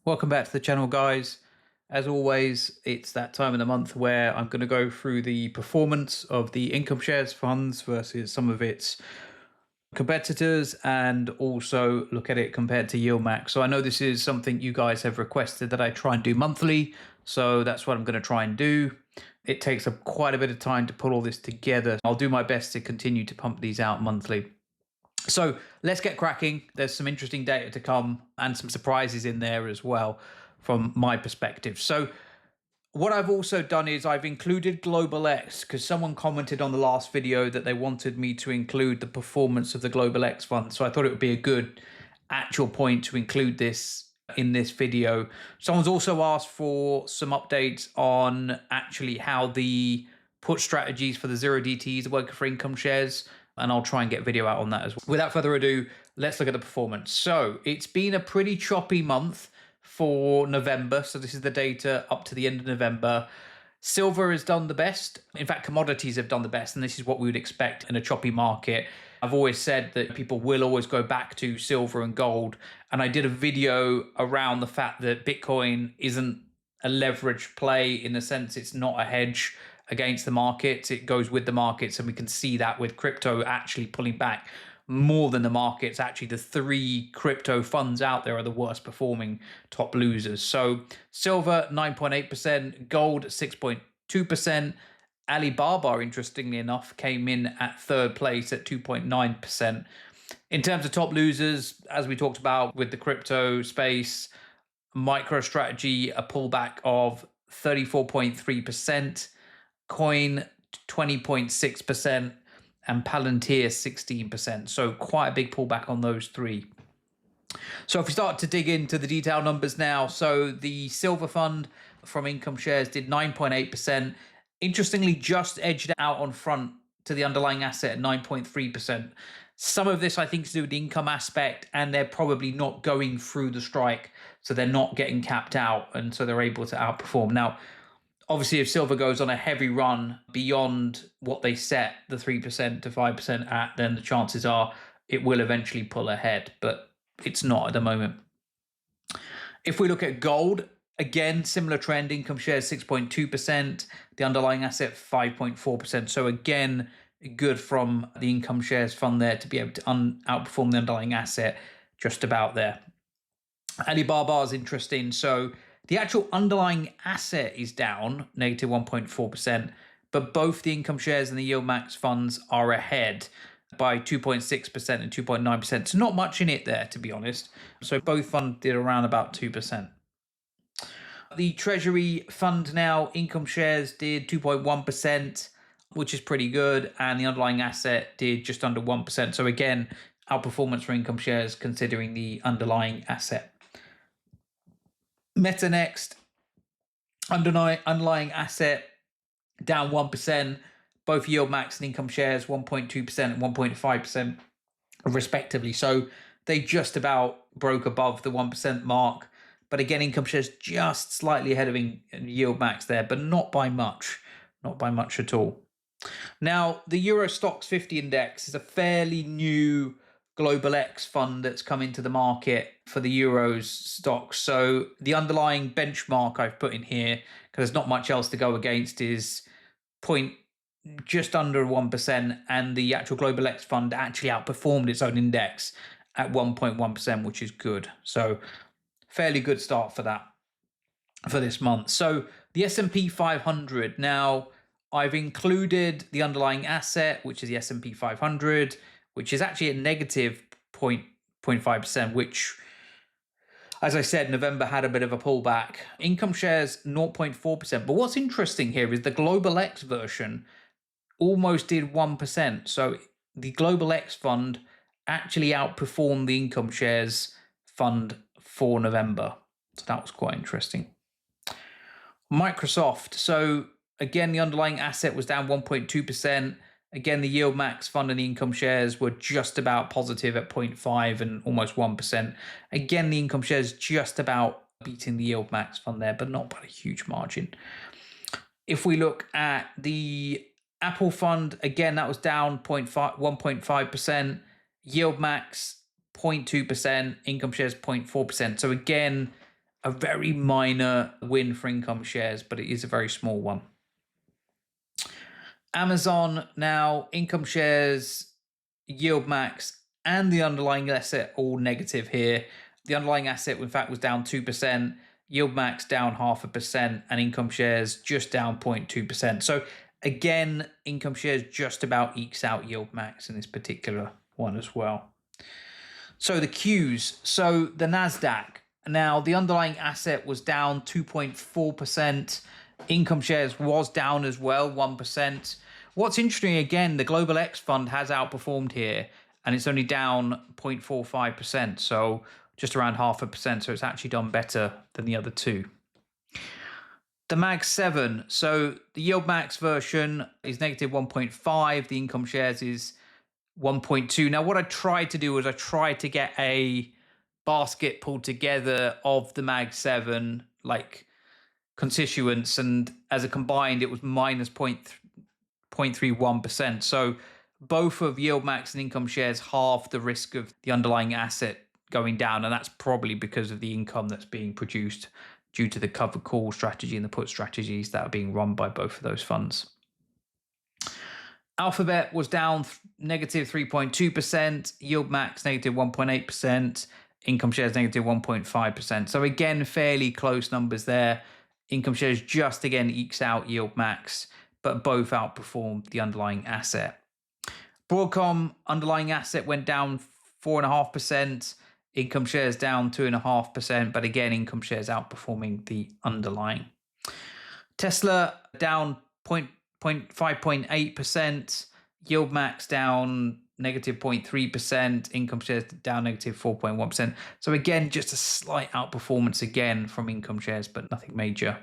Welcome back to the channel, guys. As always, it's that time of the month where I'm going to go through the performance of the IncomeShares funds versus some of its competitors and also look at it compared to YieldMax. So I know this is something you guys have requested that I try and do monthly, so that's what I'm going to try and do. It takes up quite a bit of time to put all this together. I'll do my best to continue to pump these out monthly. So let's get cracking. There's some interesting data to come and some surprises in there as well from my perspective. So what I've also done is I've included Global X because someone commented on the last video that they wanted me to include the performance of the Global X fund. So I thought it would be a good actual point to include this in this video. Someone's also asked for some updates on actually how the put strategies for the 0DTEs are working for IncomeShares, and I'll try and get a video out on that as well. Without further ado, let's look at the performance. So it's been a pretty choppy month for November. So this is the data up to the end of November. Silver has done the best. In fact, commodities have done the best, and this is what we would expect in a choppy market. I've always said that people will always go back to silver and gold, and I did a video around the fact that Bitcoin isn't a leverage play in the sense it's not a hedge against the markets. It goes with the markets, and we can see that with crypto actually pulling back more than the markets. Actually, the three crypto funds out there are the worst performing top losers. So silver 9.8%, gold 6.2%. Alibaba, interestingly enough, came in at third place at 2.9%. In terms of top losers, as we talked about with the crypto space, MicroStrategy, a pullback of 34.3%, Coin 20.6%, and Palantir 16%. So quite a big pullback on those three. So if we start to dig into the detailed numbers now, so the silver fund from IncomeShares did 9.8%. Interestingly, just edged out on front to the underlying asset at 9.3%. Some of this, I think, is to do with the income aspect, and they're probably not going through the strike, so they're not getting capped out, and so they're able to outperform. Now, obviously, if silver goes on a heavy run beyond what they set the 3% to 5% at, then the chances are it will eventually pull ahead, but it's not at the moment. If we look at gold, again, similar trend, IncomeShares 6.2%, the underlying asset 5.4%. So again, good from the IncomeShares fund there to be able to outperform the underlying asset just about there. Alibaba is interesting. So the actual underlying asset is down negative 1.4%, but both the IncomeShares and the YieldMax funds are ahead by 2.6% and 2.9%. So not much in it there, to be honest. So both funds did around about 2%. The Treasury fund now, IncomeShares did 2.1%, which is pretty good, and the underlying asset did just under 1%. So again, outperformance for IncomeShares considering the underlying asset. Meta next, underlying asset down 1%, both YieldMax and IncomeShares 1.2% and 1.5% respectively. So they just about broke above the 1% mark. But again, IncomeShares just slightly ahead of YieldMax there, but not by much, not by much at all. Now, the Euro Stoxx 50 index is a fairly new Global X fund that's come into the market for the Euros stocks. So the underlying benchmark I've put in here, because there's not much else to go against, is just under 1%, and the actual Global X fund actually outperformed its own index at 1.1%, which is good. So fairly good start for that for this month. So the S&P 500, now I've included the underlying asset, which is the S&P 500, which is actually a negative 0.5%, which, as I said, November had a bit of a pullback. IncomeShares 0.4%. But what's interesting here is the Global X version almost did 1%. So the Global X fund actually outperformed the IncomeShares fund for November. So that was quite interesting. Microsoft. So again, the underlying asset was down 1.2%. Again, the YieldMax fund and the IncomeShares were just about positive at 0.5 and almost 1%. Again, the IncomeShares just about beating the YieldMax fund there, but not by a huge margin. If we look at the Apple fund, again, that was down 1.5%. YieldMax 0.2%, IncomeShares 0.4%. So again, a very minor win for IncomeShares, but it is a very small one. Amazon, now IncomeShares, YieldMax, and the underlying asset all negative here. The underlying asset, in fact, was down 2%, YieldMax down 0.5%, and IncomeShares just down 0.2%. So again, IncomeShares just about ekes out YieldMax in this particular one as well. So the Qs, so the Nasdaq. Now, the underlying asset was down 2.4%. IncomeShares was down as well, 1%. What's interesting, again, the Global X Fund has outperformed here, and it's only down 0.45%, so just around 0.5%, so it's actually done better than the other two. The Mag 7, so the YieldMax version is negative 1.5, the IncomeShares is 1.2. Now, what I tried to do was I tried to get a basket pulled together of the Mag 7, like constituents, and as a combined, it was minus 0.31%. So both of YieldMax and IncomeShares halve the risk of the underlying asset going down, and that's probably because of the income that's being produced due to the cover call strategy and the put strategies that are being run by both of those funds. Alphabet was down negative 3.2%, YieldMax negative 1.8%, IncomeShares negative 1.5%. So again, fairly close numbers there. IncomeShares just again ekes out YieldMax, but both outperformed the underlying asset. Broadcom underlying asset went down 4.5%, IncomeShares down 2.5%, but again, IncomeShares outperforming the underlying. Tesla down 5.8%, YieldMax down negative 0.3%, IncomeShares down negative 4.1%. So again, just a slight outperformance again from IncomeShares, but nothing major.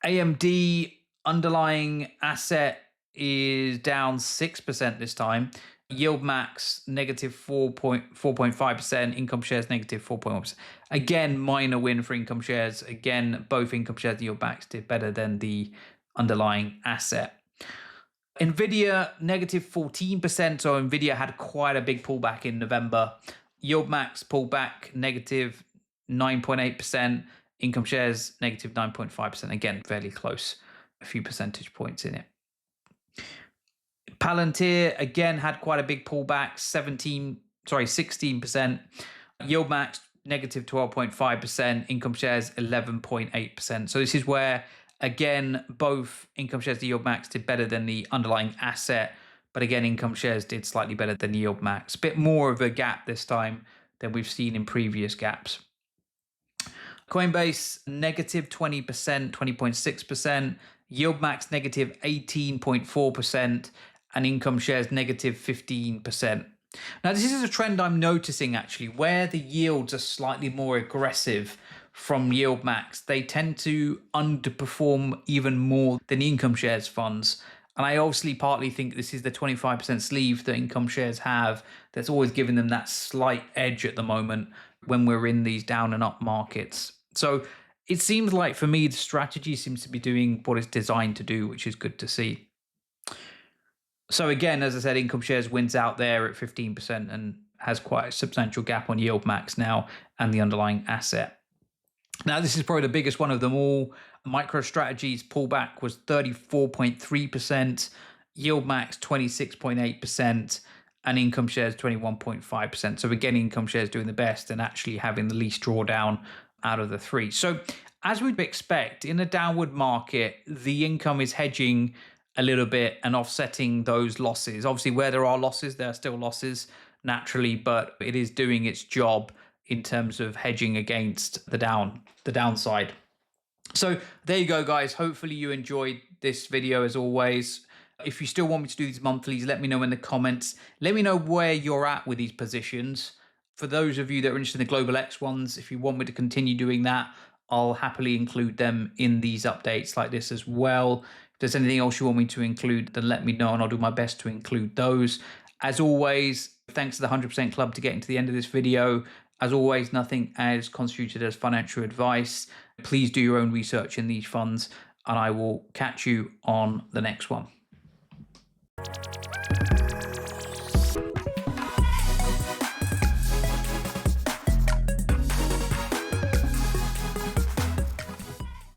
AMD underlying asset is down 6% this time. YieldMax negative 4.5%, IncomeShares negative 4.1%. Again, minor win for IncomeShares. Again, both IncomeShares and YieldMax did better than the underlying asset. NVIDIA negative 14%, so NVIDIA had quite a big pullback in November. YieldMax pullback negative 9.8%, IncomeShares negative 9.5%. Again, fairly close, a few percentage points in it. Palantir again had quite a big pullback, 16%. YieldMax negative 12.5%, IncomeShares 11.8%. So this is where, again, both IncomeShares and YieldMax did better than the underlying asset, but again, IncomeShares did slightly better than YieldMax. A bit more of a gap this time than we've seen in previous gaps. Coinbase negative 20%, 20.6%, YieldMax negative 18.4%, and IncomeShares negative 15%. Now, this is a trend I'm noticing actually, where the yields are slightly more aggressive from YieldMax. They tend to underperform even more than the IncomeShares funds. And I obviously partly think this is the 25% sleeve that IncomeShares have that's always giving them that slight edge at the moment when we're in these down and up markets. So it seems like, for me, the strategy seems to be doing what it's designed to do, which is good to see. So again, as I said, IncomeShares wins out there at 15% and has quite a substantial gap on YieldMax now and the underlying asset. Now, this is probably the biggest one of them all. MicroStrategy's pullback was 34.3%, YieldMax 26.8%, and IncomeShares 21.5%. So again, IncomeShares doing the best and actually having the least drawdown out of the three. So as we'd expect, in a downward market, the income is hedging a little bit and offsetting those losses. Obviously, where there are losses, there are still losses naturally, but it is doing its job in terms of hedging against the downside. So there you go, guys. Hopefully you enjoyed this video as always. If you still want me to do these monthlies, let me know in the comments. Let me know where you're at with these positions. For those of you that are interested in the Global X ones, if you want me to continue doing that, I'll happily include them in these updates like this as well. If there's anything else you want me to include, then let me know and I'll do my best to include those. As always, thanks to the 100% Club to getting to the end of this video. As always, nothing is constituted as financial advice. Please do your own research in these funds, and I will catch you on the next one.